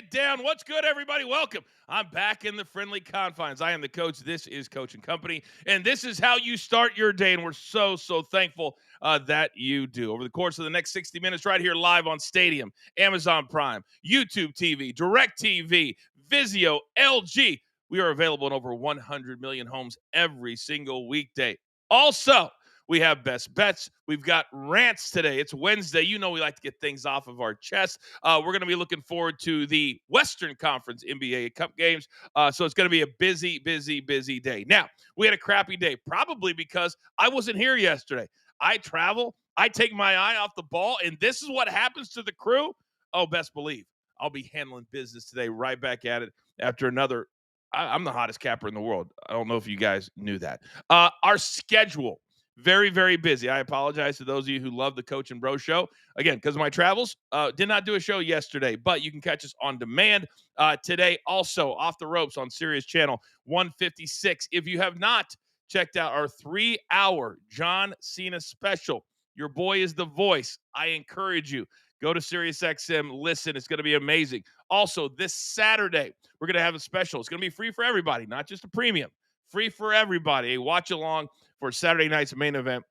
Get down. What's good, everybody? Welcome. I'm back in the friendly confines. I am the coach. This is Coach and Company, and this is how you start your day, and we're so thankful that you do. Over the course of the next 60 minutes right here live on Stadium, Amazon Prime, YouTube TV, DirecTV, Vizio, LG. We are available in over 100 million homes every single weekday. Also, we have best bets. We've got rants today. It's Wednesday. You know we like to get things off of our chest. We're going to be looking forward to the Western Conference NBA Cup games. So it's going to be a busy day. Now, we had a crappy day, probably because I wasn't here yesterday. I travel. I take my eye off the ball, and this is what happens to the crew. Oh, best believe I'll be handling business today, right back at it after another. I'm the hottest capper in the world. I don't know if you guys knew that. Our schedule. Very busy. I apologize to those of you who love the Coach and Bro show. Again, because of my travels, did not do a show yesterday, but you can catch us on demand today. Also, Off the Ropes on Sirius Channel 156. If you have not checked out our 3-hour John Cena special, your boy is the voice. I encourage you. Go to SiriusXM. Listen, it's going to be amazing. Also, this Saturday, we're going to have a special. It's going to be free for everybody, not just a premium. Free for everybody. A watch along for Saturday night's main event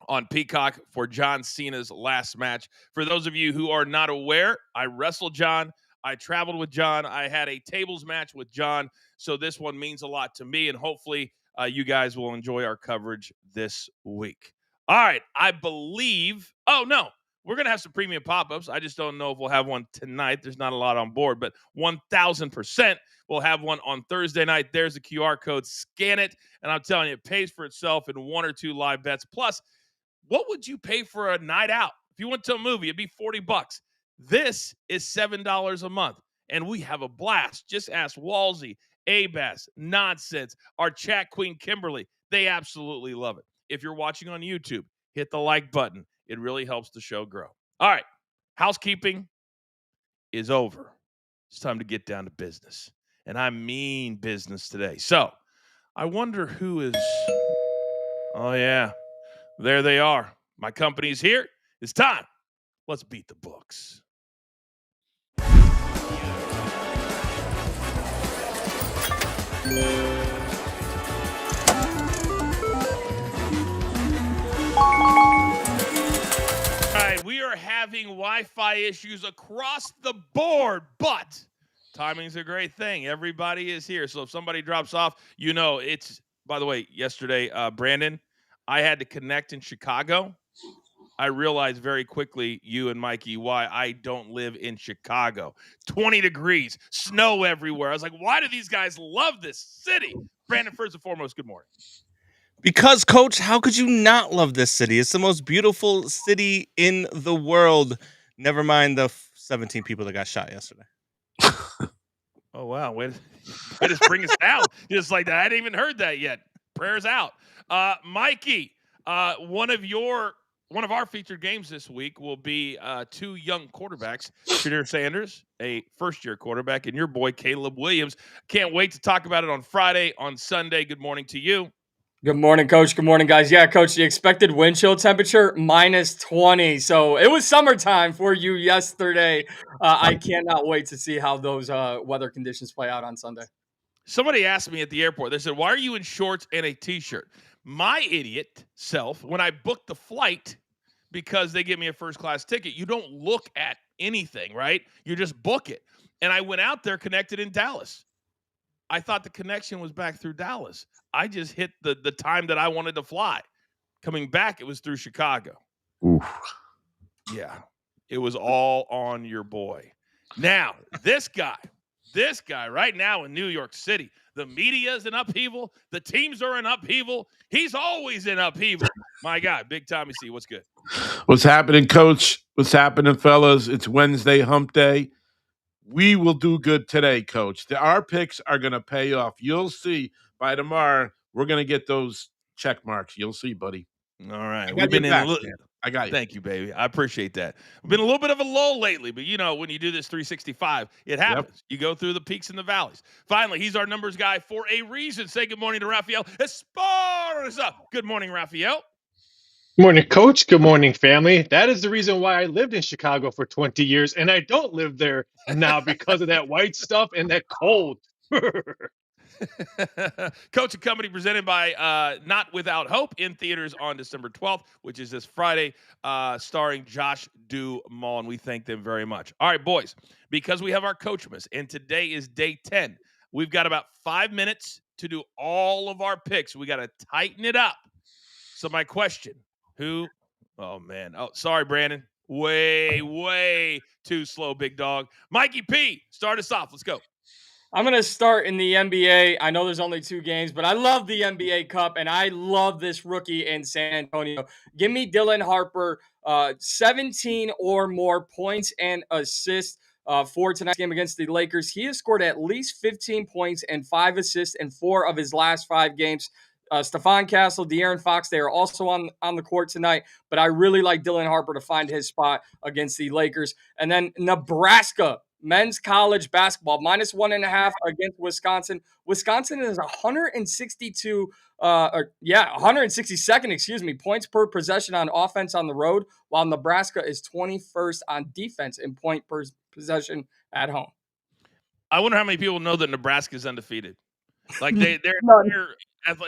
on Peacock for John Cena's last match. For those of you who are not aware, I wrestled John. I traveled with John. I had a tables match with John. So this one means a lot to me, and hopefully you guys will enjoy our coverage this week. All right, I believe – oh, no. We're going to have some premium pop-ups. I just don't know if we'll have one tonight. There's not a lot on board, but 1,000% we'll have one on Thursday night. There's a QR code. Scan it, and I'm telling you, it pays for itself in 1 or 2 live bets. Plus, what would you pay for a night out? If you went to a movie, it'd be $40. This is $7 a month, and we have a blast. Just ask Walsey, Abass, Nonsense, our chat queen, Kimberly. They absolutely love it. If you're watching on YouTube, hit the like button. It really helps the show grow. All right, housekeeping is over. It's time to get down to business. And I mean business today. So I wonder who is... Oh, yeah. There they are. My company's here. It's time. Let's beat the books. We are having Wi-Fi issues across the board, but timing's a great thing. Everybody is here. So if somebody drops off, you know it's, by the way, yesterday, Brandon, I had to connect in Chicago. I realized very quickly, you and Mikey, why I don't live in Chicago. 20 degrees, snow everywhere. I was like, why do these guys love this city? Brandon, first and foremost, good morning. Because, Coach, how could you not love this city? It's the most beautiful city in the world. Never mind the 17 people that got shot yesterday. Oh, wow. Way to just bring us down. Just like that. I hadn't even heard that yet. Prayers out. Mikey, one of our featured games this week will be 2 young quarterbacks, Shadir Sanders, a first-year quarterback, and your boy Caleb Williams. Can't wait to talk about it on Friday, on Sunday. Good morning to you. Good morning, Coach. Good morning, guys. Yeah, Coach, the expected wind chill temperature, -20. So it was summertime for you yesterday. I cannot wait to see how those weather conditions play out on Sunday. Somebody asked me at the airport, they said, why are you in shorts and a T-shirt? My idiot self, when I booked the flight, because they give me a first-class ticket, you don't look at anything, right? You just book it. And I went out there connected in Dallas. I thought the connection was back through Dallas. I just hit the time that I wanted to fly. Coming back, it was through Chicago. Oof. Yeah, it was all on your boy. Now, this guy right now in New York City, the media's in upheaval. The teams are in upheaval. He's always in upheaval. My God, Big Tommy C, what's good? What's happening, Coach? What's happening, fellas? It's Wednesday, hump day. We will do good today, Coach. Our picks are going to pay off. You'll see by tomorrow. We're going to get those check marks. You'll see, buddy. All right. We've been I got you. Thank you, baby. I appreciate that. We've been a little bit of a lull lately, but you know, when you do this 365, it happens. Yep. You go through the peaks and the valleys. Finally, he's our numbers guy for a reason. Say good morning to Rafael Esparza. Good morning, Rafael. Morning, coach. Good morning, family. That is the reason why I lived in Chicago for 20 years and I don't live there now because of that white stuff and that cold. Coach and Company presented by Not Without Hope in theaters on December 12th, which is this Friday, starring Josh Duhamel. We thank them very much. All right, boys, because we have our Coachmas, and today is day 10, we've got about 5 minutes to do all of our picks. We got to tighten it up. So my question, who – oh, man. Oh, sorry, Brandon. Way too slow, big dog. Mikey P, start us off. Let's go. I'm going to start in the NBA. I know there's only 2 games, but I love the NBA Cup, and I love this rookie in San Antonio. Give me Dylan Harper, 17 or more points and assists for tonight's game against the Lakers. He has scored at least 15 points and 5 assists in 4 of his last 5 games. Stephon Castle, De'Aaron Fox, they are also on the court tonight, but I really like Dylan Harper to find his spot against the Lakers. And then Nebraska, men's college basketball, -1.5 against Wisconsin. Wisconsin is 162nd, points per possession on offense on the road, while Nebraska is 21st on defense in point per possession at home. I wonder how many people know that Nebraska is undefeated. Like they're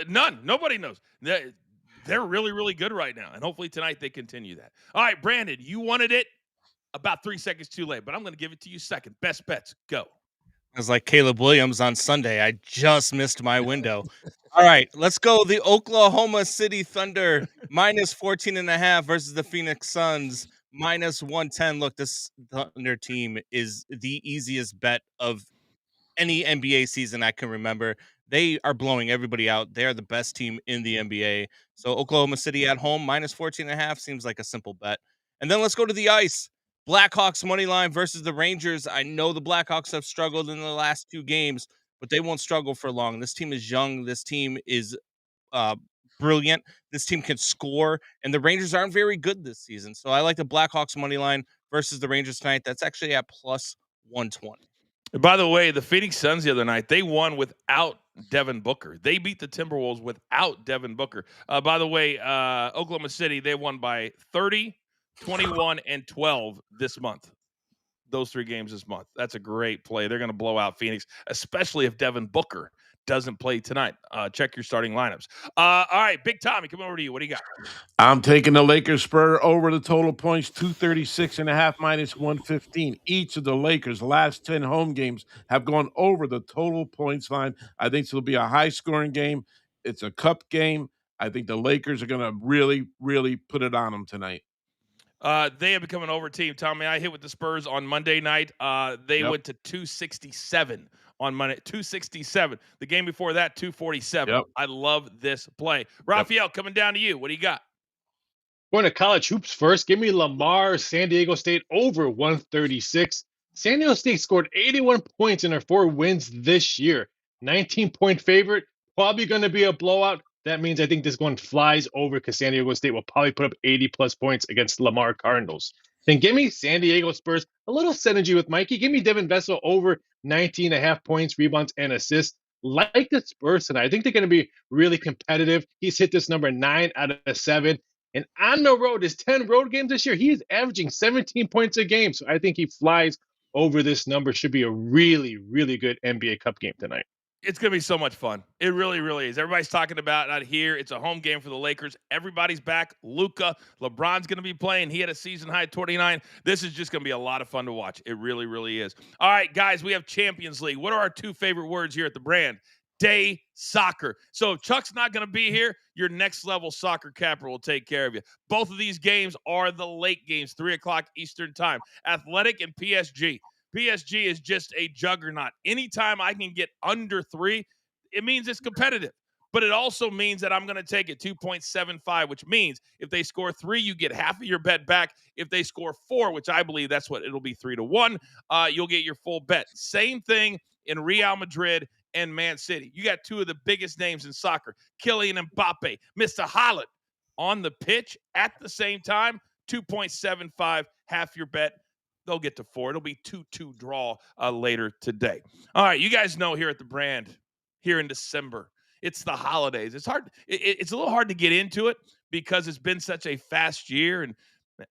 none. Nobody knows. They're really, really good right now, and hopefully tonight they continue that. All right, Brandon, you wanted it about 3 seconds too late, but I'm going to give it to you second. Best bets, go. I was like Caleb Williams on Sunday. I just missed my window. All right, let's go. The Oklahoma City Thunder -14.5 versus the Phoenix Suns -110. Look, this Thunder team is the easiest bet of any NBA season I can remember. They are blowing everybody out. They are the best team in the NBA. So Oklahoma City at home -14.5 seems like a simple bet. And then let's go to the ice. Blackhawks money line versus the Rangers. I know the Blackhawks have struggled in the last 2 games, but they won't struggle for long. This team is young. This team is brilliant. This team can score, and the Rangers aren't very good this season. So I like the Blackhawks money line versus the Rangers tonight. That's actually at +120. By the way, the Phoenix Suns the other night, they won without Devin Booker. They beat the Timberwolves without Devin Booker. By the way, Oklahoma City, they won by 30, 21, and 12 this month. Those 3 games this month. That's a great play. They're going to blow out Phoenix, especially if Devin Booker doesn't play tonight. Check your starting lineups. All right, Big Tommy, come over to you. What do you got? I'm taking the Lakers Spur over the total points, 236.5 -115. Each of the Lakers' last 10 home games have gone over the total points line. I think this will be a high-scoring game. It's a cup game. I think the Lakers are going to really, really put it on them tonight. They have become an over team. Tommy, I hit with the Spurs on Monday night. They went to 267 on Monday. 267. The game before that, 247. Yep. I love this play. Raphael, coming down to you. What do you got? Going to college hoops first. Give me Lamar, San Diego State over 136. San Diego State scored 81 points in their 4 wins this year. 19-point favorite. Probably going to be a blowout. That means I think this one flies over because San Diego State will probably put up 80-plus points against Lamar Cardinals. Then give me San Diego Spurs. A little synergy with Mikey. Give me Devin Vessel over 19.5 points, rebounds, and assists. Like the Spurs tonight. I think they're going to be really competitive. He's hit this number 9 out of 7. And on the road, his 10 road games this year, he's averaging 17 points a game. So I think he flies over this number. Should be a really, really good NBA Cup game tonight. It's going to be so much fun. It really, really is. Everybody's talking about out here. It's a home game for the Lakers. Everybody's back. Luka, LeBron's going to be playing. He had a season high 29. This is just going to be a lot of fun to watch. It really, really is. All right, guys, we have Champions League. What are our 2 favorite words here at the brand? Day soccer. So if Chuck's not going to be here, your next level soccer capper will take care of you. Both of these games are the late games, 3 o'clock Eastern time. Athletic and PSG. PSG is just a juggernaut. Anytime I can get under 3, it means it's competitive. But it also means that I'm going to take it 2.75, which means if they score 3, you get half of your bet back. If they score 4, which I believe that's what it'll be, 3-1, you'll get your full bet. Same thing in Real Madrid and Man City. You got 2 of the biggest names in soccer, Kylian Mbappe, Mr. Haaland, on the pitch at the same time, 2.75, half your bet. They'll get to 4. It'll be 2-2 draw later today. All right, you guys know here at the brand, here in December, it's the holidays. It's hard. It's a little hard to get into it, because it's been such a fast year and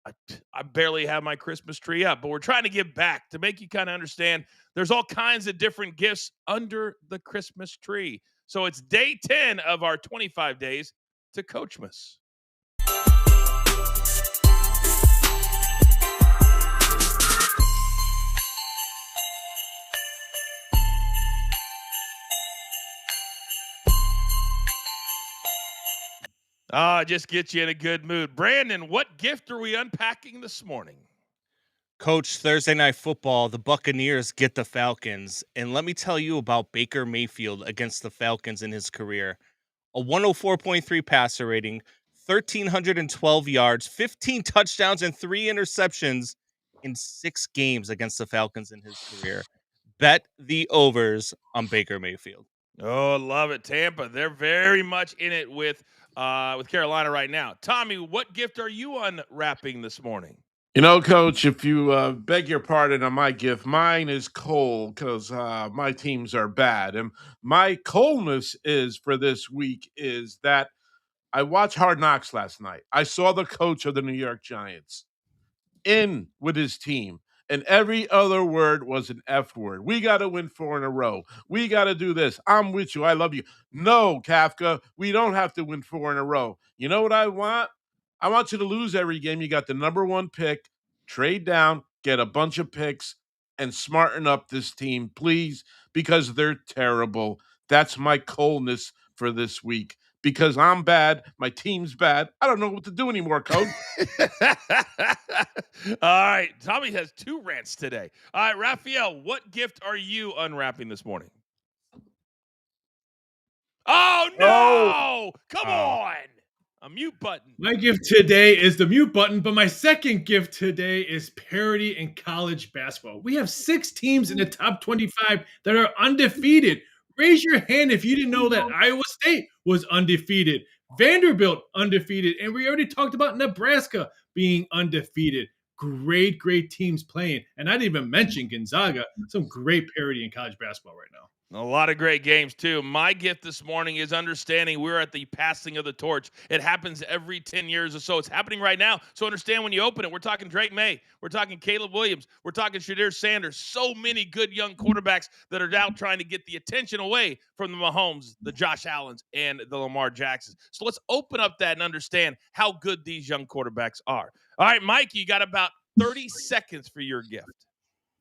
I barely have my Christmas tree up, but we're trying to give back to make you kind of understand there's all kinds of different gifts under the Christmas tree. So it's day 10 of our 25 days to Coachmas. Just get you in a good mood. Brandon, what gift are we unpacking this morning? Coach, Thursday Night Football, the Buccaneers get the Falcons. And let me tell you about Baker Mayfield against the Falcons in his career. A 104.3 passer rating, 1,312 yards, 15 touchdowns, and 3 interceptions in 6 games against the Falcons in his career. Bet the overs on Baker Mayfield. Oh, love it. Tampa, they're very much in it with Carolina right now. Tommy, what gift are you unwrapping this morning? You know, Coach, if you beg your pardon on my gift, mine is cold because my teams are bad. And my coldness is for this week is that I watched Hard Knocks last night. I saw the coach of the New York Giants in with his team, and every other word was an F word. We got to win 4 in a row. We got to do this. I'm with you. I love you. No, Kafka, we don't have to win 4 in a row. You know what I want? I want you to lose every game. You got the number 1 pick, trade down, get a bunch of picks, and smarten up this team, please, because they're terrible. That's my coldness for this week. Because I'm bad, my team's bad. I don't know what to do anymore, Coach. All right. Tommy has 2 rants today. All right, Raphael, what gift are you unwrapping this morning? Oh, no! Come on! A mute button. My gift today is the mute button, but my second gift today is parity in college basketball. We have 6 teams in the top 25 that are undefeated. Raise your hand if you didn't know that Iowa State was undefeated, Vanderbilt undefeated, and we already talked about Nebraska being undefeated. Great teams playing. And I didn't even mention Gonzaga. Some great parity in college basketball right now. A lot of great games, too. My gift this morning is understanding we're at the passing of the torch. It happens every 10 years or so. It's happening right now. So understand when you open it, we're talking Drake May. We're talking Caleb Williams. We're talking Shadir Sanders. So many good young quarterbacks that are out trying to get the attention away from the Mahomes, the Josh Allens, and the Lamar Jacksons. So let's open up that and understand how good these young quarterbacks are. All right, Mike, you got about 30 seconds for your gift.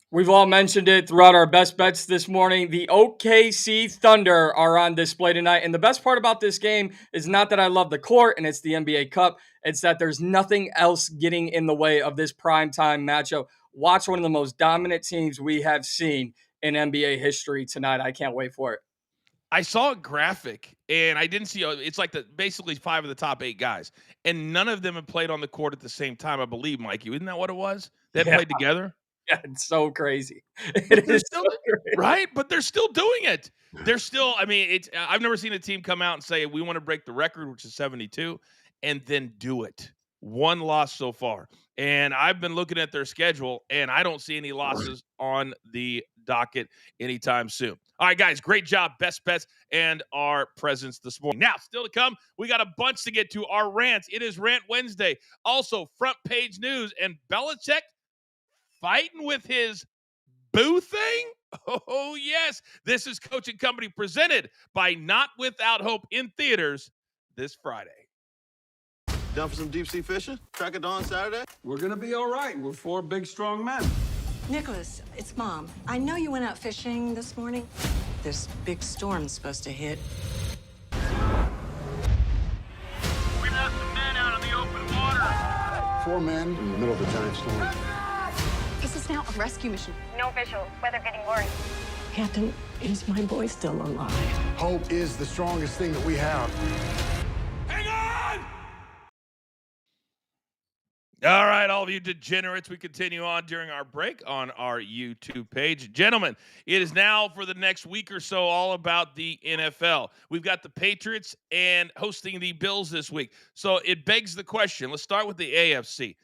We've all mentioned it throughout our best bets this morning. The OKC Thunder are on display tonight. And the best part about this game is not that I love the court and it's the NBA Cup. It's that there's nothing else getting in the way of this primetime matchup. Watch one of the most dominant teams we have seen in NBA history tonight. I can't wait for it. I saw a graphic, and I didn't see it's like basically 5 of the top 8 guys, and none of them have played on the court at the same time, I believe, Mikey. Isn't that what it was? They played together? Yeah, it's so crazy. It is still, right? But they're still doing it. They're still, I mean, I've never seen a team come out and say, we want to break the record, which is 72, and then do it. 1 loss so far. And I've been looking at their schedule, and I don't see any losses on the docket anytime soon. All right, guys, great job. Best bets and our presence this morning. Now, still to come, we got a bunch to get to. Our rants. It is Rant Wednesday. Also, front page news and Belichick fighting with his boo thing? Oh, yes. This is Coaching Company presented by Not Without Hope in theaters this Friday. Down for some deep sea fishing? Crack of dawn Saturday? We're gonna be all right. We're 4 big, strong men. Nicholas, it's Mom. I know you went out fishing this morning. This big storm's supposed to hit. We left some men out on the open water. 4 men in the middle of a giant storm. This is now a rescue mission. No visual. Weather getting worse. Captain, is my boy still alive? Hope is the strongest thing that we have. Hang on! All right, all of you degenerates, we continue on during our break on our YouTube page. Gentlemen, it is now for the next week or so all about the NFL. We've got the Patriots and hosting the Bills this week. So it begs the question. Let's start with the AFC.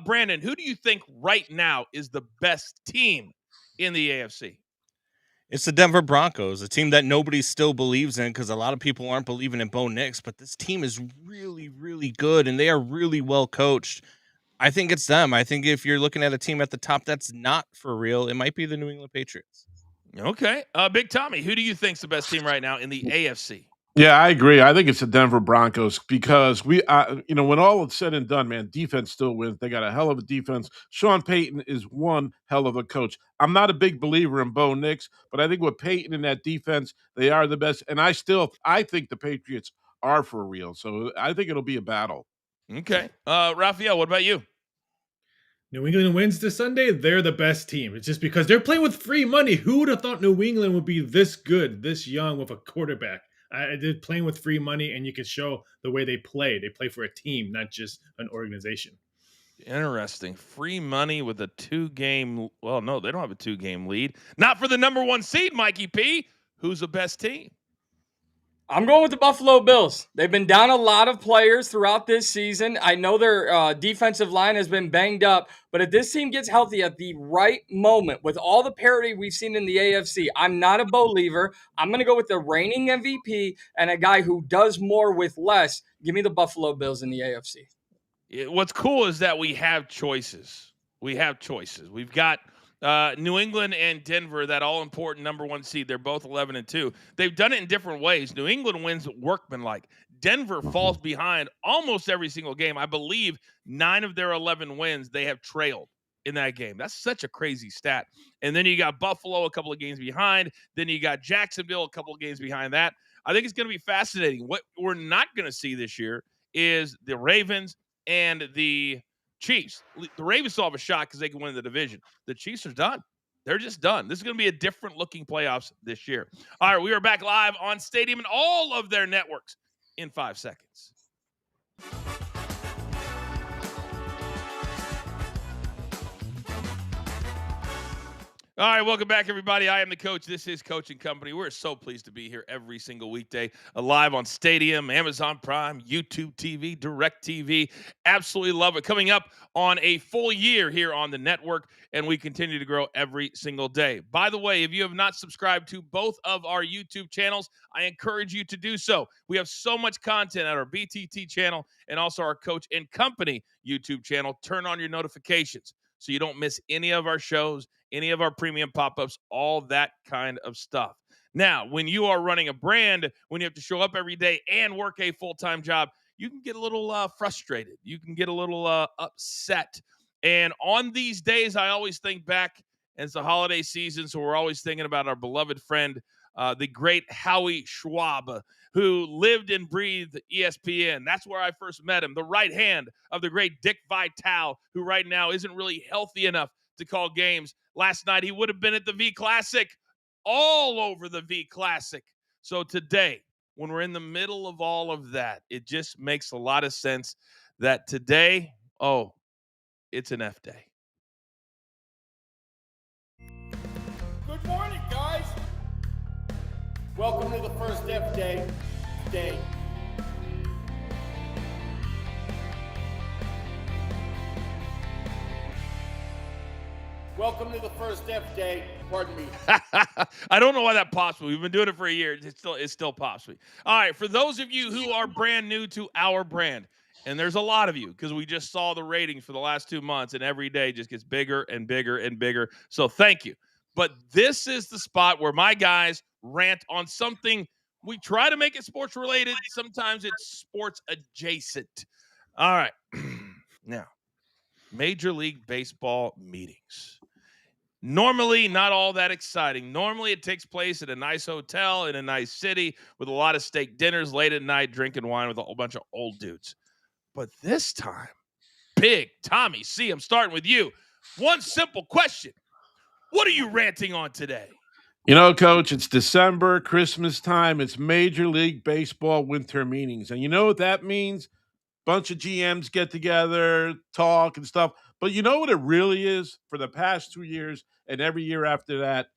Brandon, who do you think right now is the best team in the AFC? It's the Denver Broncos, a team that nobody still believes in because a lot of people aren't believing in Bo Nix, but this team is really, really good and they are really well coached. I think it's them. I think if you're looking at a team at the top that's not for real, it might be the New England Patriots. Okay. Big Tommy, who do you think's the best team right now in the AFC? Yeah, I agree. I think it's the Denver Broncos because when all is said and done, man, defense still wins. They got a hell of a defense. Sean Payton is one hell of a coach. I'm not a big believer in Bo Nix, but I think with Payton in that defense, they are the best. And I think the Patriots are for real. So I think it'll be a battle. Okay. Raphael, what about you? New England wins this Sunday. They're the best team. It's just because they're playing with free money. Who would have thought New England would be this good, this young with a quarterback? They're playing with free money, and you can show the way they play. They play for a team, not just an organization. Interesting. Free money with a 2-game. Well, no, they don't have a 2-game lead. Not for the number 1 seed, Mikey P. Who's the best team? I'm going with the Buffalo Bills. They've been down a lot of players throughout this season. I know their defensive line has been banged up, but if this team gets healthy at the right moment, with all the parity we've seen in the AFC, I'm not a believer. I'm going to go with the reigning MVP and a guy who does more with less. Give me the Buffalo Bills in the AFC. What's cool is that we have choices. We've got New England and Denver, that all-important number 1 seed. They're both 11-2. They've done it in different ways. New England wins workmanlike. Denver falls behind almost every single game. I believe 9 of their 11 wins they have trailed in that game. That's such a crazy stat. And then you got Buffalo a couple of games behind. Then you got Jacksonville a couple of games behind that. I think it's going to be fascinating. What we're not going to see this year is the Ravens and the Chiefs. The Ravens still have a shot because they can win the division. The Chiefs are done. They're just done. This is going to be a different looking playoffs this year. All right, we are back live on Stadium and all of their networks in 5 seconds. All right, welcome back, everybody. I am the coach. This is Coaching Company. We're so pleased to be here every single weekday, live on Stadium, Amazon Prime, YouTube TV, Direct TV. Absolutely love it. Coming up on a full year here on the network, and we continue to grow every single day. By the way, if you have not subscribed to both of our YouTube channels, I encourage you to do so. We have so much content at our BTT channel and also our Coach and Company YouTube channel. Turn on your notifications so you don't miss any of our shows, any of our premium pop-ups, all that kind of stuff. Now, when you are running a brand, when you have to show up every day and work a full-time job, you can get a little frustrated. You can get a little upset. And on these days, I always think back, it's the holiday season, so we're always thinking about our beloved friend, the great Howie Schwab, who lived and breathed ESPN. That's where I first met him, the right hand of the great Dick Vitale, who right now isn't really healthy enough to call games. Last night, he would have been at the V Classic, all over the V Classic. So today, when we're in the middle of all of that, it just makes a lot of sense that today, it's an F day. Good morning, guys. Welcome to the first F day. Welcome to the first F day. Pardon me. I don't know why that pops me. We've been doing it for a year. It still pops me. All right, for those of you who are brand new to our brand, and there's a lot of you because we just saw the ratings for the last 2 months, and every day just gets bigger and bigger and bigger. So thank you. But this is the spot where my guys rant on something. We try to make it sports related. Sometimes it's sports adjacent. All right. Now, Major League Baseball meetings. Normally, not all that exciting. Normally, it takes place at a nice hotel in a nice city with a lot of steak dinners late at night, drinking wine with a whole bunch of old dudes. But this time, Big Tommy C, I'm starting with you. One simple question. What are you ranting on today? You know, Coach, it's December, Christmas time. It's Major League Baseball winter meetings. And you know what that means? Bunch of GMs get together, talk and stuff. But you know what it really is for the past 2 years and every year after that?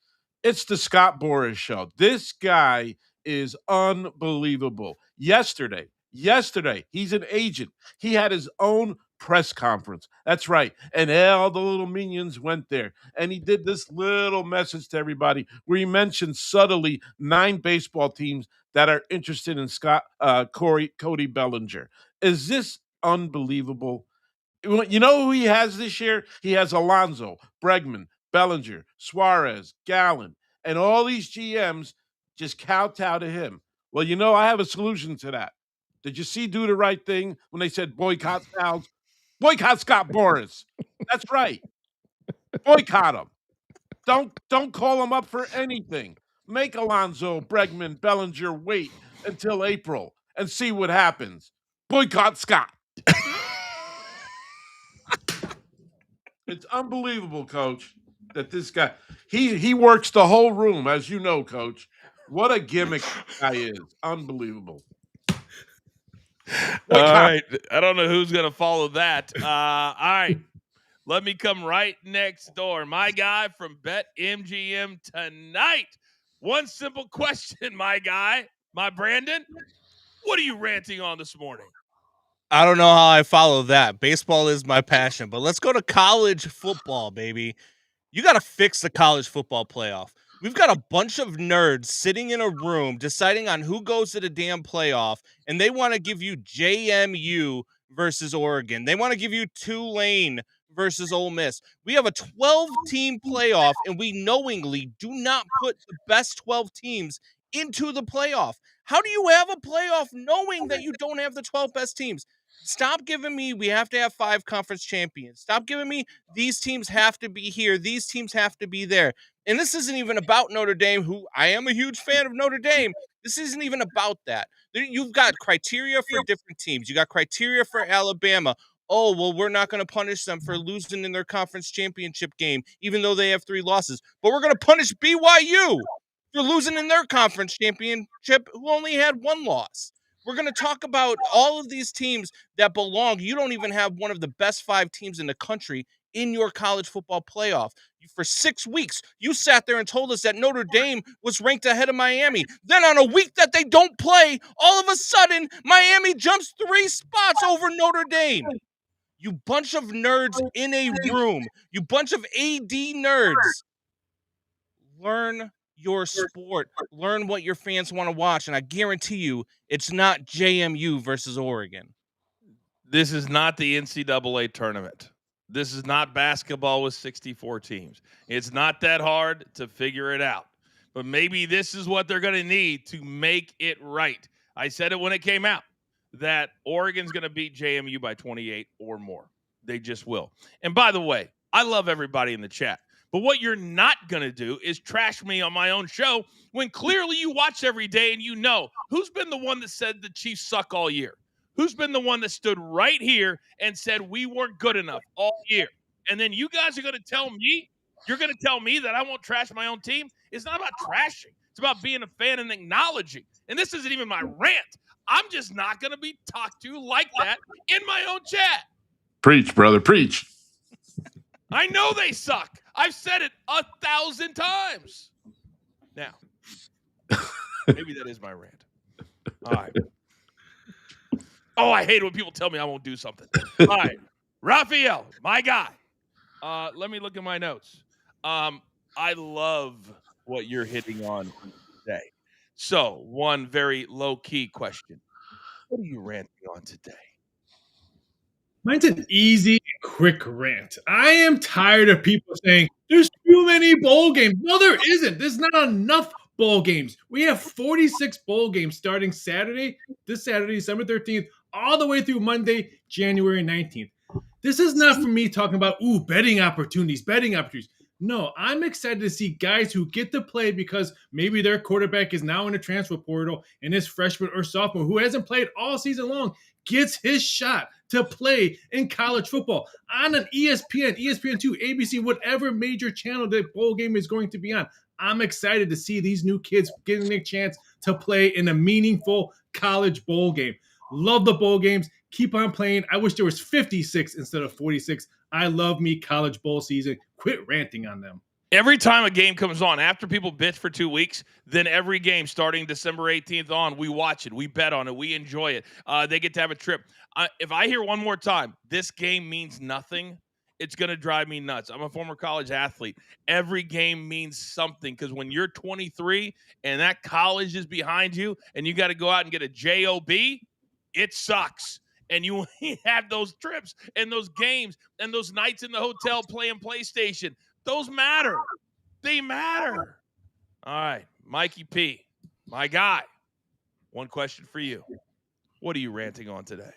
It's the Scott Boras show. This guy is unbelievable. Yesterday, he's an agent. He had his own press conference. That's right. And all the little minions went there. And he did this little message to everybody where he mentioned subtly 9 baseball teams that are interested in Cody Bellinger. Is this unbelievable? You know who he has this year? He has Alonso, Bregman, Bellinger, Suarez, Gallen, and all these GMs just kowtow to him. Well, I have a solution to that. Did you see Do the Right Thing when they said boycott Styles? Boycott Scott Boras. That's right. Boycott him. Don't call him up for anything. Make Alonso, Bregman, Bellinger wait until April and see what happens. Boycott Scott. It's unbelievable, Coach, that this guy he works the whole room, as you know, Coach. What a gimmick this guy is. Unbelievable. All right. I don't know who's going to follow that. All right. Let me come right next door. My guy from BetMGM tonight. One simple question, my guy, my Brandon. What are you ranting on this morning? I don't know how I follow that. Baseball is my passion, but let's go to college football, baby. You got to fix the college football playoff. We've got a bunch of nerds sitting in a room deciding on who goes to the damn playoff, and they want to give you JMU versus Oregon. They want to give you Tulane versus Ole Miss. We have a 12-team playoff, and we knowingly do not put the best 12 teams into the playoff. How do you have a playoff knowing that you don't have the 12 best teams? Stop giving me we have to have 5 conference champions. Stop giving me these teams have to be here. These teams have to be there. And this isn't even about Notre Dame, who I am a huge fan of Notre Dame. This isn't even about that. You've got criteria for different teams. You got criteria for Alabama. Oh, well, we're not going to punish them for losing in their conference championship game, even though they have 3 losses. But we're going to punish BYU for losing in their conference championship, who only had 1 loss. We're going to talk about all of these teams that belong. You don't even have one of the best 5 teams in the country in your college football playoff. For 6 weeks, you sat there and told us that Notre Dame was ranked ahead of Miami. Then on a week that they don't play, all of a sudden, Miami jumps 3 spots over Notre Dame. You bunch of nerds in a room. You bunch of AD nerds. Learn your sport. Learn what your fans want to watch, and I guarantee you it's not JMU versus Oregon. This is not the NCAA tournament. This is not basketball with 64 teams. It's not that hard to figure it out. But maybe this is what they're going to need to make it right. I said it when it came out that Oregon's going to beat JMU by 28 or more. They just will. And by the way, I love everybody in the chat. But what you're not going to do is trash me on my own show when clearly you watch every day and you know who's been the one that said the Chiefs suck all year. Who's been the one that stood right here and said we weren't good enough all year? And then you guys are going to tell me, you're going to tell me that I won't trash my own team? It's not about trashing. It's about being a fan and acknowledging. And this isn't even my rant. I'm just not going to be talked to like that in my own chat. Preach, brother, preach. I know they suck. I've said it 1,000 times. Now, maybe that is my rant. All right. Oh, I hate it when people tell me I won't do something. All right. Raphael, my guy. Let me look at my notes. I love what you're hitting on today. So, one very low-key question. What are you ranting on today? Mine's an easy, quick rant. I am tired of people saying, there's too many bowl games. No, there isn't. There's not enough bowl games. We have 46 bowl games starting this Saturday, December 13th, all the way through Monday, January 19th. This is not for me talking about, betting opportunities. No, I'm excited to see guys who get to play because maybe their quarterback is now in the transfer portal and his freshman or sophomore who hasn't played all season long gets his shot to play in college football on an ESPN, ESPN2, ABC, whatever major channel the bowl game is going to be on. I'm excited to see these new kids getting a chance to play in a meaningful college bowl game. Love the bowl games. Keep on playing. I wish there was 56 instead of 46. I love me college bowl season. Quit ranting on them. Every time a game comes on, after people bitch for 2 weeks, then every game starting December 18th on, we watch it, we bet on it, we enjoy it. They get to have a trip. If I hear one more time, this game means nothing, it's going to drive me nuts. I'm a former college athlete. Every game means something because when you're 23 and that college is behind you and you got to go out and get a job, it sucks. And you have those trips and those games and those nights in the hotel playing PlayStation. Those matter. They matter. All right, Mikey P, my guy. One question for you. What are you ranting on today?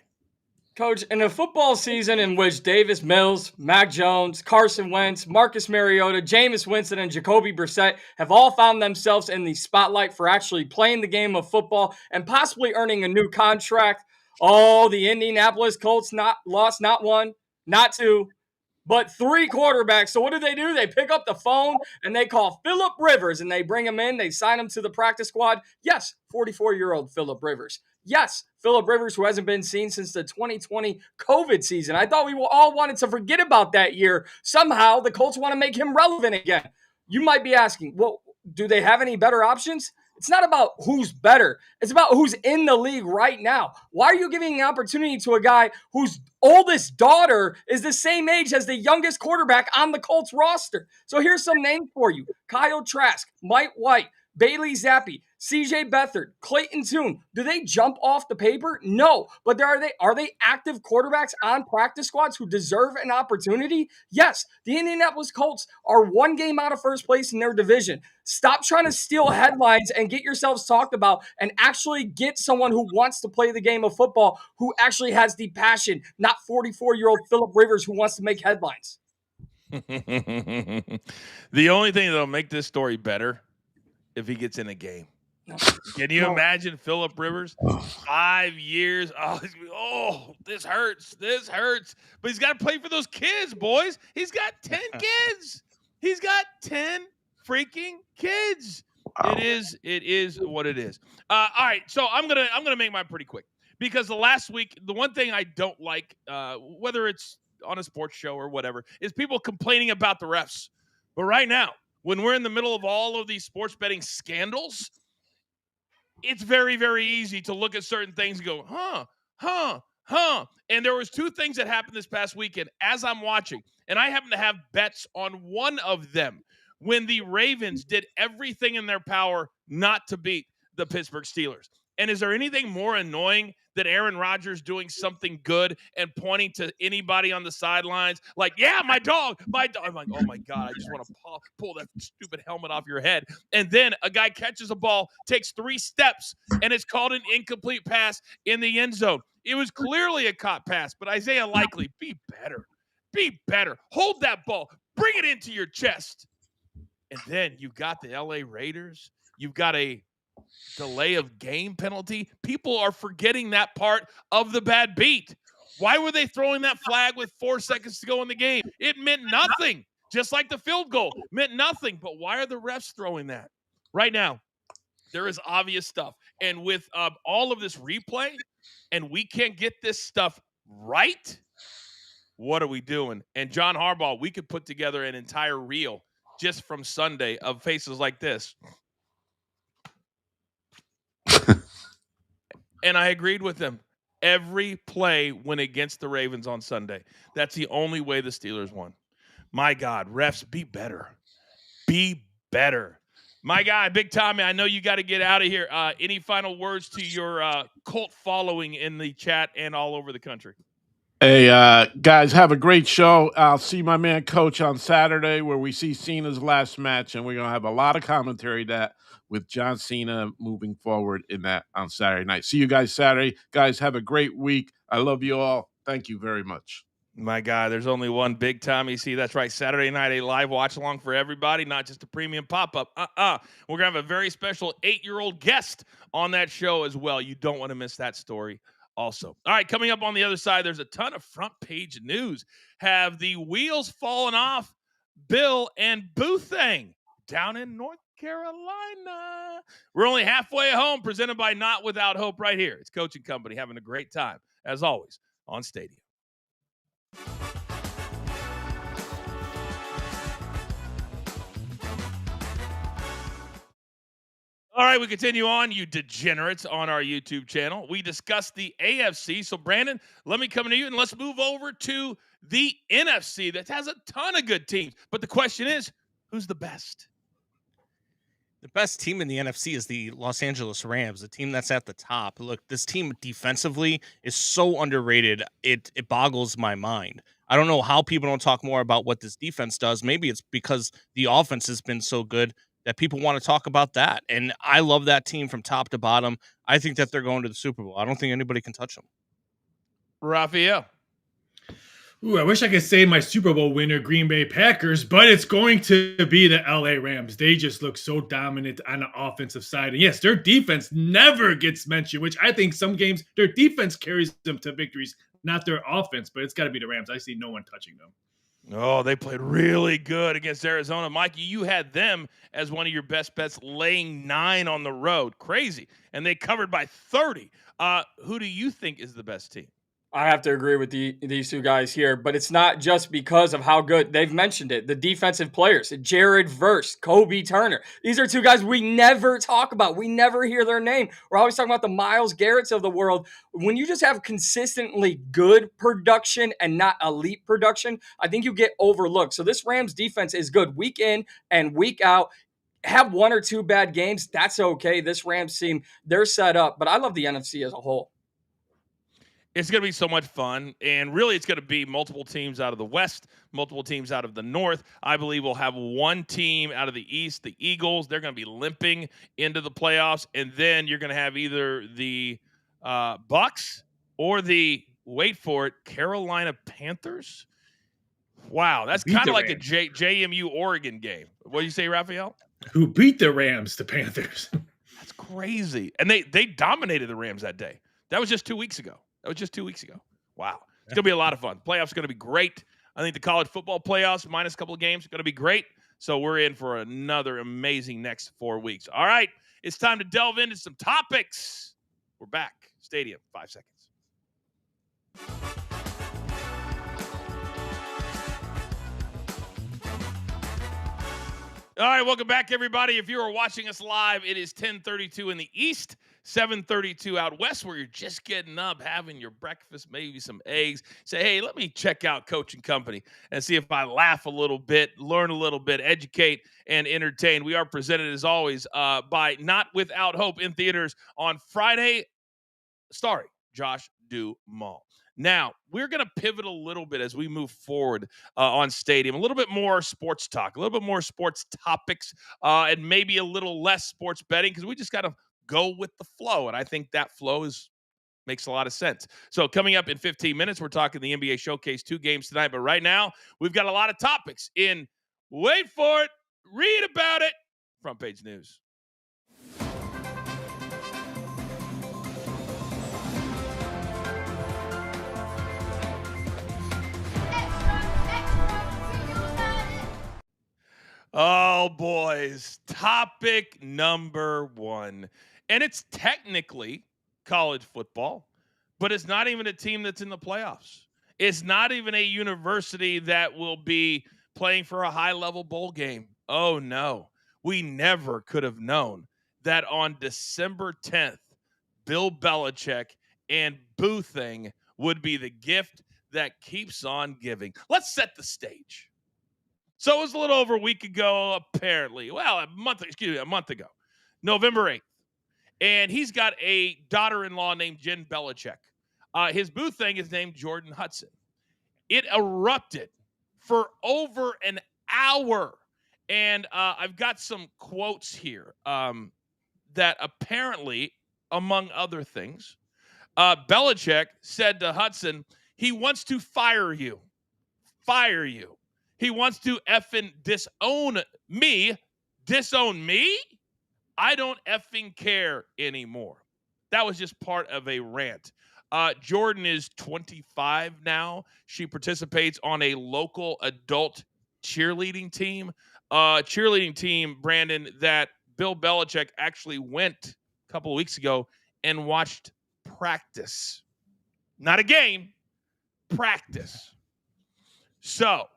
Coach, in a football season in which Davis Mills, Mac Jones, Carson Wentz, Marcus Mariota, Jameis Winston, and Jacoby Brissett have all found themselves in the spotlight for actually playing the game of football and possibly earning a new contract. Oh, the Indianapolis Colts lost not one, not two, but 3 quarterbacks. So what do? They pick up the phone and they call Phillip Rivers and they bring him in. They sign him to the practice squad. Yes, 44-year-old Phillip Rivers. Yes, Phillip Rivers, who hasn't been seen since the 2020 COVID season. I thought we all wanted to forget about that year. Somehow the Colts want to make him relevant again. You might be asking, well, do they have any better options? It's not about who's better. It's about who's in the league right now. Why are you giving an opportunity to a guy whose oldest daughter is the same age as the youngest quarterback on the Colts roster? So here's some names for you. Kyle Trask, Mike White, Bailey Zappi, CJ Beathard, Clayton Tune. Do they jump off the paper? No. But are they active quarterbacks on practice squads who deserve an opportunity? Yes. The Indianapolis Colts are 1 game out of first place in their division. Stop trying to steal headlines and get yourselves talked about and actually get someone who wants to play the game of football, who actually has the passion, not 44-year-old Phillip Rivers who wants to make headlines. The only thing that'll make this story better if he gets in a game. No. Can you imagine Phillip Rivers? 5 years. Oh, this hurts. This hurts. But he's got to play for those kids, boys. He's got 10 kids. He's got 10 freaking kids. Wow. It is what it is. All right, so I'm gonna make mine pretty quick because the last week, the one thing I don't like, whether it's on a sports show or whatever, is people complaining about the refs. But right now, when we're in the middle of all of these sports betting scandals, it's very, very easy to look at certain things and go, huh. And there was 2 things that happened this past weekend as I'm watching, and I happen to have bets on one of them when the Ravens did everything in their power not to beat the Pittsburgh Steelers. And is there anything more annoying than Aaron Rodgers doing something good and pointing to anybody on the sidelines like, yeah, my dog. I'm like, oh, my God, I just want to pull that stupid helmet off your head. And then a guy catches a ball, takes 3 steps, and it's called an incomplete pass in the end zone. It was clearly a caught pass, but Isaiah Likely, be better. Be better. Hold that ball. Bring it into your chest. And then you've got the L.A. Raiders. You've got a delay of game penalty. People are forgetting that part of the bad beat. Why were they throwing that flag with 4 seconds to go in the game? It meant nothing. Just like the field goal meant nothing. But why are the refs throwing that? Right now, there is obvious stuff. And with all of this replay, and we can't get this stuff right, what are we doing? And John Harbaugh, we could put together an entire reel just from Sunday of faces like this. And I agreed with him. Every play went against the Ravens on Sunday. That's the only way the Steelers won. My God, refs, be better. Be better. My guy, Big Tommy, I know you got to get out of here. Any final words to your cult following in the chat and all over the country? Hey, guys, have a great show. I'll see my man Coach on Saturday where we see Cena's last match, and we're going to have a lot of commentary with John Cena moving forward in that on Saturday night. See you guys Saturday. Guys, have a great week. I love you all. Thank you very much. My God, there's only one Big Tommy. See, that's right. Saturday night, a live watch along for everybody, not just a premium pop-up. We're going to have a very special 8-year-old guest on that show as well. You don't want to miss that story. Also. All right, coming up on the other side, there's a ton of front page news. Have the wheels fallen off Bill and Boothang down in North Carolina? We're only halfway home, presented by Not Without Hope right here. It's Coaching Company, having a great time, as always, on Stadium. All right, we continue on, you degenerates, on our YouTube channel. We discussed the AFC. So, Brandon, let me come to you and let's move over to the NFC that has a ton of good teams. But the question is, who's the best? The best team in the NFC is the Los Angeles Rams, the team that's at the top. Look, this team defensively is so underrated. It boggles my mind. I don't know how people don't talk more about what this defense does. Maybe it's because the offense has been so good that people want to talk about that. And I love that team from top to bottom. I think that they're going to the Super Bowl. I don't think anybody can touch them. Raphael. Ooh, I wish I could say my Super Bowl winner, Green Bay Packers, but it's going to be the LA Rams. They just look so dominant on the offensive side. And yes, their defense never gets mentioned, which I think some games their defense carries them to victories, not their offense, but it's got to be the Rams. I see no one touching them. Oh, they played really good against Arizona. Mikey, you had them as one of your best bets, laying 9 on the road. Crazy. And they covered by 30. Who do you think is the best team? I have to agree with these two guys here, but it's not just because of how good they've mentioned it. The defensive players, Jared Verse, Kobe Turner. These are two guys we never talk about. We never hear their name. We're always talking about the Myles Garretts of the world. When you just have consistently good production and not elite production, I think you get overlooked. So this Rams defense is good week in and week out. Have one or two bad games, that's okay. This Rams team, they're set up, but I love the NFC as a whole. It's going to be so much fun, and really it's going to be multiple teams out of the West, multiple teams out of the North. I believe we'll have one team out of the East, the Eagles. They're going to be limping into the playoffs, and then you're going to have either the Bucks or the, wait for it, Carolina Panthers. Wow, that's kind of like a JMU Oregon game. What do you say, Raphael? Who beat the Rams, the Panthers? That's crazy. And they dominated the Rams that day. That was just 2 weeks ago. Wow. It's going to be a lot of fun. Playoffs going to be great. I think the college football playoffs, minus a couple of games, going to be great. So we're in for another amazing next 4 weeks. All right. It's time to delve into some topics. We're back. Stadium, 5 seconds. All right, welcome back, everybody. If you are watching us live, it is 10:32 in the East, 7:32 out West, where you're just getting up, having your breakfast, maybe some eggs. Say, hey, let me check out Coach and Company and see if I laugh a little bit, learn a little bit, educate, and entertain. We are presented, as always, by Not Without Hope in theaters on Friday, starring Josh Duhamel. Now, we're going to pivot a little bit as we move forward on Stadium, a little bit more sports talk, a little bit more sports topics, and maybe a little less sports betting, because we just got to go with the flow. And I think that flow makes a lot of sense. So coming up in 15 minutes, we're talking the NBA Showcase, 2 games tonight. But right now, we've got a lot of topics in, wait for it, read about it, front page news. Oh, boys. Topic number 1. And it's technically college football, but it's not even a team that's in the playoffs. It's not even a university that will be playing for a high-level bowl game. Oh, no. We never could have known that on December 10th, Bill Belichick and Boothing would be the gift that keeps on giving. Let's set the stage. So it was a little over a week ago, apparently. Well, a month ago, November 8th. And he's got a daughter-in-law named Jen Belichick. His booth thing is named Jordan Hudson. It erupted for over an hour. And I've got some quotes here that apparently, among other things, Belichick said to Hudson, he wants to fire you. Fire you. He wants to effing disown me. Disown me? I don't effing care anymore. That was just part of a rant. Jordan is 25 now. She participates on a local adult cheerleading team. Brandon, that Bill Belichick actually went a couple of weeks ago and watched practice. Not a game, practice. So,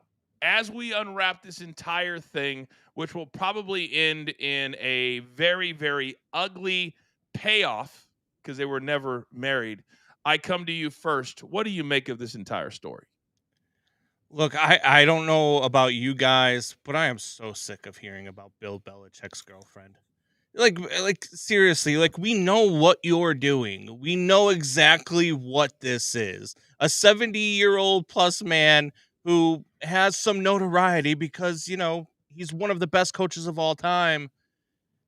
as we unwrap this entire thing, which will probably end in a very, very ugly payoff because they were never married. I come to you first. What do you make of this entire story? Look, I don't know about you guys, but I am so sick of hearing about Bill Belichick's girlfriend. Like seriously, like we know what you're doing. We know exactly what this is. A 70-year-old plus man who has some notoriety because, he's one of the best coaches of all time.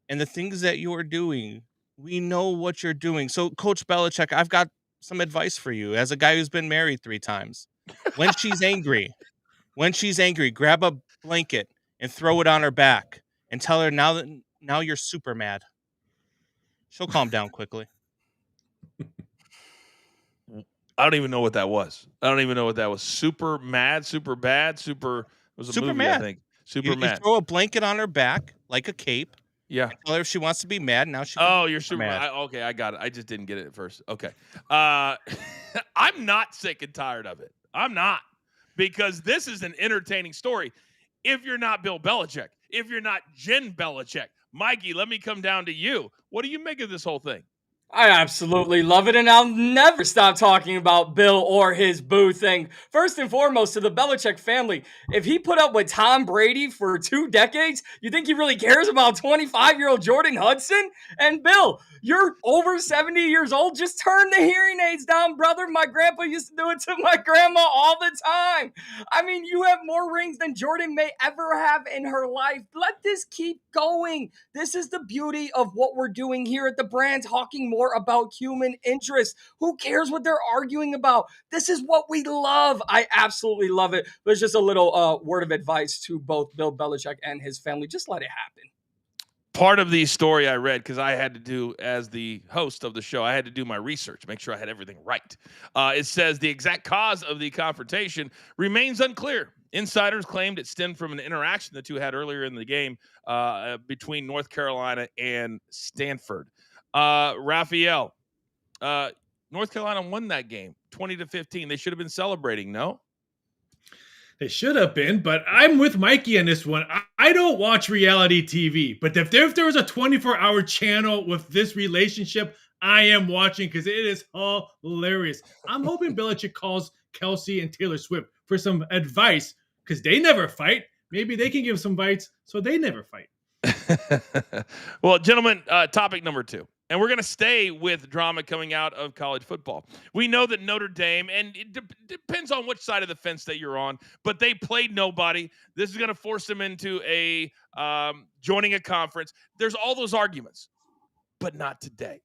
And the things that you're doing, we know what you're doing. So, Coach Belichick, I've got some advice for you as a guy who's been married 3 times. When she's angry, grab a blanket and throw it on her back and tell her now you're super mad. She'll calm down quickly. I don't even know what that was. Super mad, super bad, super. It was a Super movie, mad. I think. Super You mad. throw a blanket on her back like a cape. Yeah. Tell her if she wants to be mad, now she Oh, you're super mad. mad. Okay, I got it. I just didn't get it at first. Okay. I'm not sick and tired of it. I'm not. Because this is an entertaining story. If you're not Bill Belichick, if you're not Jen Belichick, Mikey, let me come down to you. What do you make of this whole thing? I absolutely love it, and I'll never stop talking about Bill or his boo thing. First and foremost, to the Belichick family, if he put up with Tom Brady for 2 decades, you think he really cares about 25-year-old Jordan Hudson? And Bill, you're over 70 years old. Just turn the hearing aids down, brother. My grandpa used to do it to my grandma all the time. I mean, you have more rings than Jordan may ever have in her life. Let this keep going. This is the beauty of what we're doing here at the brand, talking more about human interest. Who cares what they're arguing about? This is what we love. I absolutely love it. But it's just a little word of advice to both Bill Belichick and his family. Just let it happen. Part of the story I read, because I had to do, as the host of the show, I had to do my research, make sure I had everything right. It says the exact cause of the confrontation remains unclear. Insiders claimed it stemmed from an interaction the two had earlier in the game between North Carolina and Stanford. Raphael, North Carolina won that game 20-15. They should have been celebrating, no? They should have been, but I'm with Mikey on this one. I don't watch reality TV, but if there was a 24-hour channel with this relationship, I am watching because it is hilarious. I'm hoping Belichick calls Kelsey and Taylor Swift for some advice because they never fight. Maybe they can give some advice so they never fight. Well, gentlemen, topic number 2. And we're going to stay with drama coming out of college football. We know that Notre Dame, and it depends on which side of the fence that you're on, but they played nobody. This is going to force them into a joining a conference. There's all those arguments, but not today.